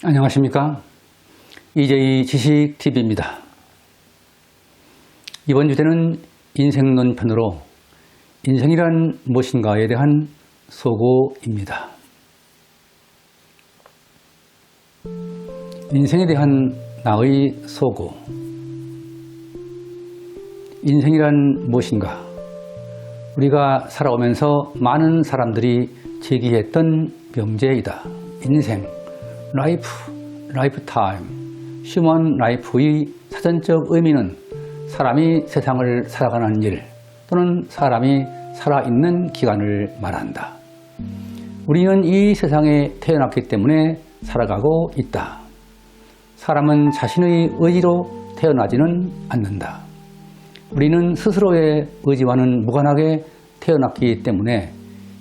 안녕하십니까? 이재희 지식TV입니다. 이번 주제는 인생론 편으로 인생이란 무엇인가에 대한 소고입니다. 인생에 대한 나의 소고. 인생이란 무엇인가? 우리가 살아오면서 많은 사람들이 제기했던 명제이다. 인생, 라이프, 라이프타임, 휴먼 라이프의 사전적 의미는 사람이 세상을 살아가는 일 또는 사람이 살아있는 기간을 말한다. 우리는 이 세상에 태어났기 때문에 살아가고 있다. 사람은 자신의 의지로 태어나지는 않는다. 우리는 스스로의 의지와는 무관하게 태어났기 때문에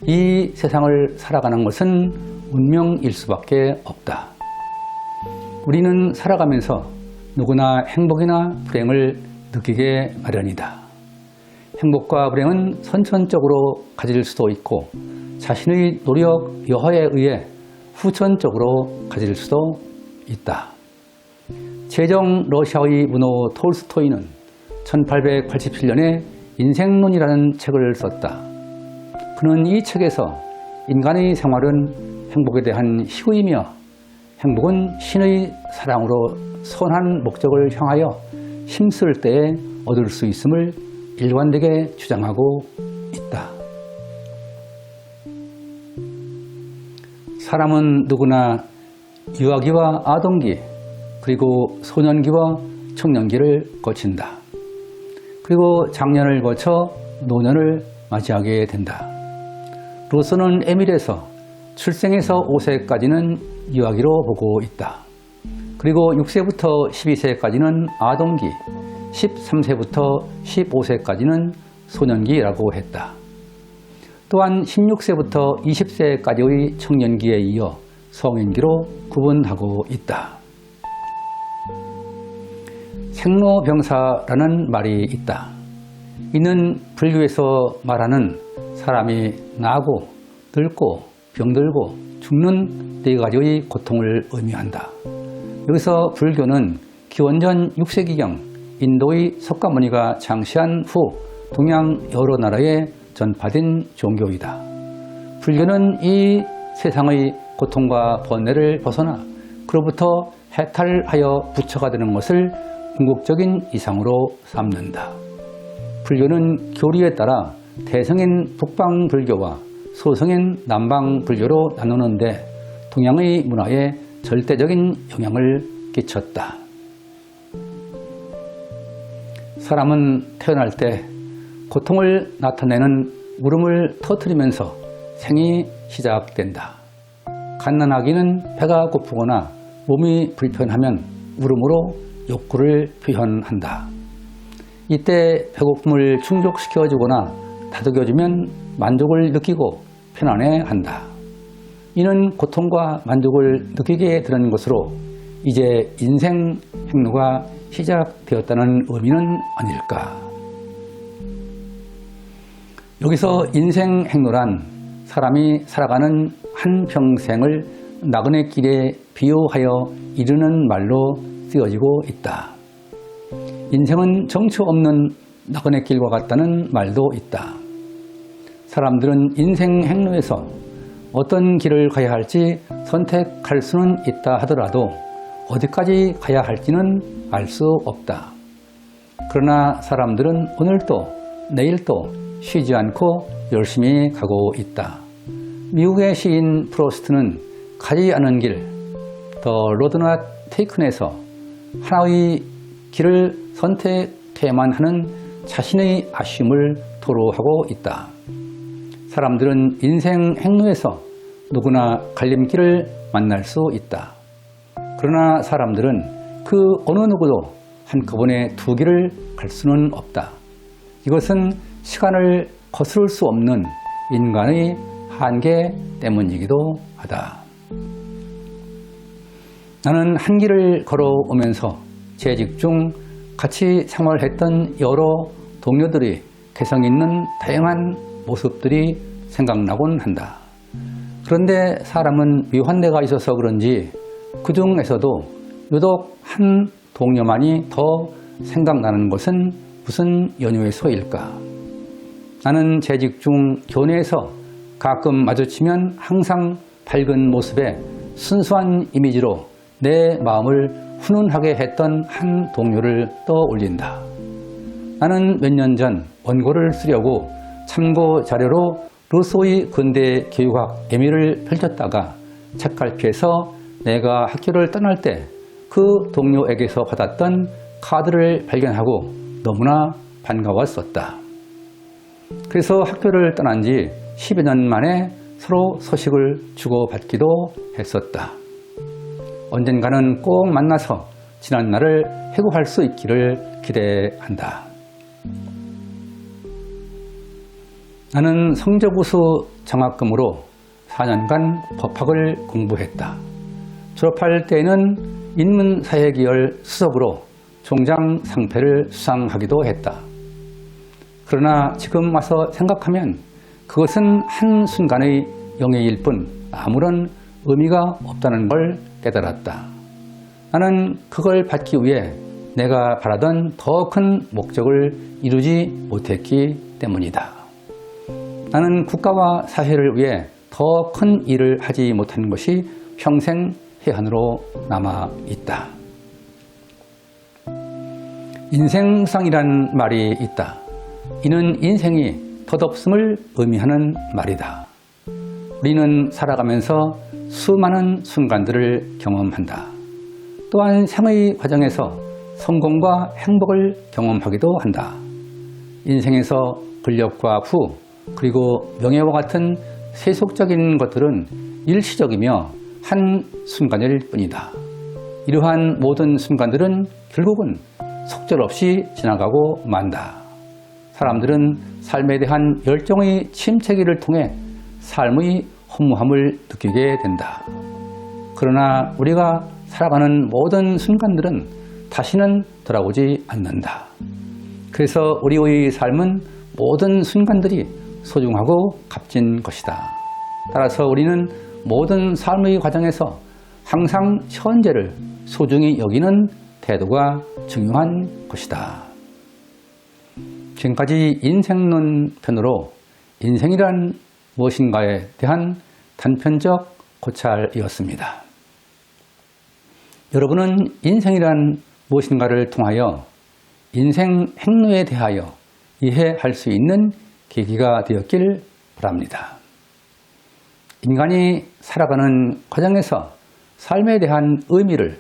이 세상을 살아가는 것은 운명일 수밖에 없다. 우리는 살아가면서 누구나 행복이나 불행을 느끼게 마련이다. 행복과 불행은 선천적으로 가질 수도 있고 자신의 노력, 여하에 의해 후천적으로 가질 수도 있다. 제정 러시아의 문호 톨스토이는 1887년에 인생론이라는 책을 썼다. 그는 이 책에서 인간의 생활은 행복에 대한 희구이며 행복은 신의 사랑으로 선한 목적을 향하여 힘쓸 때에 얻을 수 있음을 일관되게 주장하고 있다. 사람은 누구나 유아기와 아동기, 그리고 소년기와 청년기를 거친다. 그리고 장년을 거쳐 노년을 맞이하게 된다. 로서는 에밀에서 출생에서 5세까지는 유아기로 보고 있다. 그리고 6세부터 12세까지는 아동기, 13세부터 15세까지는 소년기라고 했다. 또한 16세부터 20세까지의 청년기에 이어 성인기로 구분하고 있다. 생로병사라는 말이 있다. 이는 불교에서 말하는 사람이 나고 늙고 병들고 죽는 네 가지의 고통을 의미한다. 여기서 불교는 기원전 6세기경 인도의 석가모니가 창시한 후 동양 여러 나라에 전파된 종교이다. 불교는 이 세상의 고통과 번뇌를 벗어나 그로부터 해탈하여 부처가 되는 것을 궁극적인 이상으로 삼는다. 불교는 교리에 따라 대성인 북방불교와 소성인 남방불교로 나누는데 동양의 문화에 절대적인 영향을 끼쳤다. 사람은 태어날 때 고통을 나타내는 울음을 터뜨리면서 생이 시작된다. 갓난아기는 배가 고프거나 몸이 불편하면 울음으로 욕구를 표현한다. 이때 배고픔을 충족시켜주거나 다독여주면 만족을 느끼고 편안해한다. 이는 고통과 만족을 느끼게 되는 것으로 이제 인생 행로가 시작되었다는 의미는 아닐까. 여기서 인생 행로란 사람이 살아가는 한평생을 나그네 길에 비유하여 이르는 말로 쓰여지고 있다. 인생은 정처 없는 나그네 길과 같다는 말도 있다. 사람들은 인생 행로에서 어떤 길을 가야 할지 선택할 수는 있다 하더라도 어디까지 가야 할지는 알 수 없다. 그러나 사람들은 오늘도 내일도 쉬지 않고 열심히 가고 있다. 미국의 시인 프로스트는 가지 않은 길, 더 로드 낫 테이큰에서 하나의 길을 선택해야만 하는 자신의 아쉬움을 토로하고 있다. 사람들은 인생 행로에서 누구나 갈림길을 만날 수 있다. 그러나 사람들은 그 어느 누구도 한꺼번에 두 길을 갈 수는 없다. 이것은 시간을 거스를 수 없는 인간의 한계 때문이기도 하다. 나는 한 길을 걸어오면서 재직 중 같이 생활했던 여러 동료들이 개성 있는 다양한 모습들이 생각나곤 한다. 그런데 사람은 미환대가 있어서 그런지 그 중에서도 유독 한 동료만이 더 생각나는 것은 무슨 연유에서일까? 나는 재직 중 교내에서 가끔 마주치면 항상 밝은 모습에 순수한 이미지로 내 마음을 훈훈하게 했던 한 동료를 떠올린다. 나는 몇 년 전 원고를 쓰려고 참고 자료로 루소의 근대 교육학 예미를 펼쳤다가 책갈피에서 내가 학교를 떠날 때 그 동료에게서 받았던 카드를 발견하고 너무나 반가웠었다. 그래서 학교를 떠난 지 10여 년 만에 서로 소식을 주고받기도 했었다. 언젠가는 꼭 만나서 지난 날을 회고할 수 있기를 기대한다. 나는 성적우수 장학금으로 4년간 법학을 공부했다. 졸업할 때에는 인문사회계열 수석으로 종장 상패를 수상하기도 했다. 그러나 지금 와서 생각하면 그것은 한순간의 영예일 뿐 아무런 의미가 없다는 걸 깨달았다. 나는 그걸 받기 위해 내가 바라던 더 큰 목적을 이루지 못했기 때문이다. 나는 국가와 사회를 위해 더 큰 일을 하지 못한 것이 평생 해안으로 남아있다. 인생상이란 말이 있다. 이는 인생이 덧없음을 의미하는 말이다. 우리는 살아가면서 수많은 순간들을 경험한다. 또한 생의 과정에서 성공과 행복을 경험하기도 한다. 인생에서 권력과 부, 그리고 명예와 같은 세속적인 것들은 일시적이며 한 순간일 뿐이다. 이러한 모든 순간들은 결국은 속절없이 지나가고 만다. 사람들은 삶에 대한 열정의 침체기를 통해 삶의 허무함을 느끼게 된다. 그러나 우리가 살아가는 모든 순간들은 다시는 돌아오지 않는다. 그래서 우리의 삶은 모든 순간들이 소중하고 값진 것이다. 따라서 우리는 모든 삶의 과정에서 항상 현재를 소중히 여기는 태도가 중요한 것이다. 지금까지 인생론 편으로 인생이란 무엇인가에 대한 단편적 고찰이었습니다. 여러분은 인생이란 무엇인가를 통하여 인생 행로에 대하여 이해할 수 있는 계기가 되었길 바랍니다. 인간이 살아가는 과정에서 삶에 대한 의미를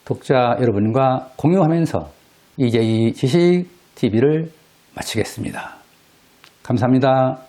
독자 여러분과 공유하면서 이제이 지식TV를 마치겠습니다. 감사합니다.